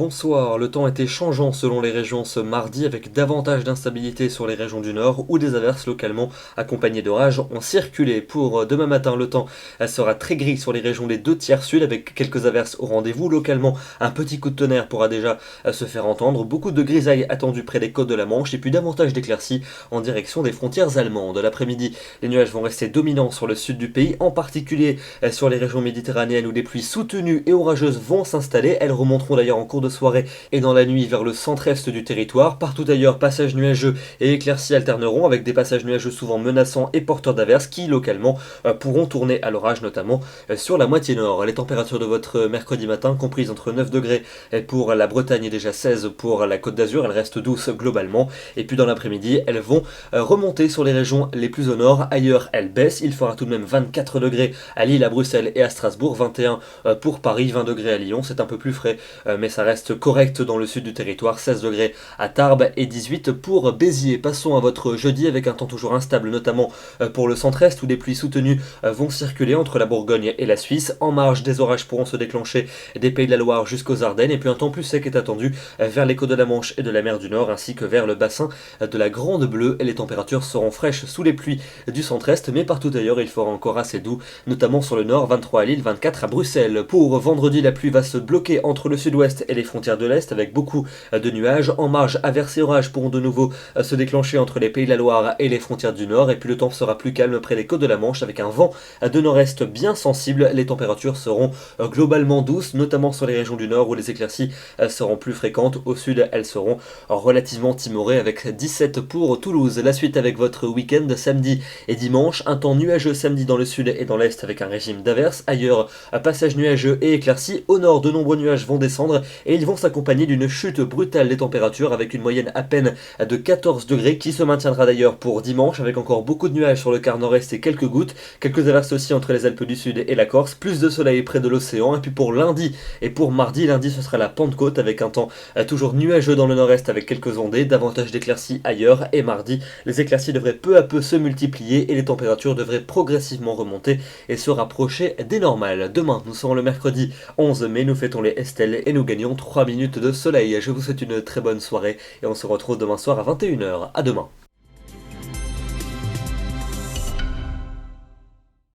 Bonsoir, le temps était changeant selon les régions ce mardi avec davantage d'instabilité sur les régions du nord où des averses localement accompagnées d'orages ont circulé. Pour demain matin, le temps sera très gris sur les régions des deux tiers sud avec quelques averses au rendez-vous. Localement, un petit coup de tonnerre pourra déjà se faire entendre. Beaucoup de grisailles attendues près des côtes de la Manche et puis davantage d'éclaircies en direction des frontières allemandes. L'après-midi, les nuages vont rester dominants sur le sud du pays, en particulier sur les régions méditerranéennes où des pluies soutenues et orageuses vont s'installer. Elles remonteront d'ailleurs en cours de soirée et dans la nuit vers le centre-est du territoire. Partout ailleurs, passages nuageux et éclaircies alterneront avec des passages nuageux souvent menaçants et porteurs d'averses qui, localement, pourront tourner à l'orage, notamment sur la moitié nord. Les températures de votre mercredi matin, comprises entre 9 degrés pour la Bretagne et déjà 16 pour la Côte d'Azur, elles restent douces globalement. Et puis dans l'après-midi, elles vont remonter sur les régions les plus au nord. Ailleurs, elles baissent. Il fera tout de même 24 degrés à Lille, à Bruxelles et à Strasbourg, 21 pour Paris, 20 degrés à Lyon. C'est un peu plus frais, mais ça reste correct dans le sud du territoire, 16 degrés à Tarbes et 18 pour Béziers. Passons à votre jeudi avec un temps toujours instable, notamment pour le centre-est où des pluies soutenues vont circuler entre la Bourgogne et la Suisse. En marge, des orages pourront se déclencher des Pays de la Loire jusqu'aux Ardennes et puis un temps plus sec est attendu vers les côtes de la Manche et de la mer du Nord ainsi que vers le bassin de la Grande Bleue. Et les températures seront fraîches sous les pluies du centre-est, mais partout ailleurs il fera encore assez doux, notamment sur le nord, 23 à Lille, 24 à Bruxelles. Pour vendredi, la pluie va se bloquer entre le sud-ouest et les frontières de l'Est avec beaucoup de nuages. En marge, averses et orages pourront de nouveau se déclencher entre les Pays de la Loire et les frontières du Nord. Et puis le temps sera plus calme près des côtes de la Manche avec un vent de nord-est bien sensible. Les températures seront globalement douces, notamment sur les régions du Nord où les éclaircies seront plus fréquentes. Au sud, elles seront relativement timorées avec 17 pour Toulouse. La suite avec votre week-end samedi et dimanche. Un temps nuageux samedi dans le sud et dans l'est avec un régime d'averses. Ailleurs, passage nuageux et éclaircies. Au nord, de nombreux nuages vont descendre et ils vont s'accompagner d'une chute brutale des températures avec une moyenne à peine de 14 degrés qui se maintiendra d'ailleurs pour dimanche avec encore beaucoup de nuages sur le quart nord-est et quelques gouttes, quelques averses aussi entre les Alpes du Sud et la Corse, plus de soleil près de l'océan. Et puis pour lundi et pour mardi, lundi ce sera la Pentecôte avec un temps toujours nuageux dans le nord-est avec quelques ondées, davantage d'éclaircies ailleurs. Et mardi, les éclaircies devraient peu à peu se multiplier et les températures devraient progressivement remonter et se rapprocher des normales. Demain, nous serons le mercredi 11 mai, nous fêtons les Estelles et nous gagnons 3 minutes de soleil. Je vous souhaite une très bonne soirée et on se retrouve demain soir à 21 h. À demain.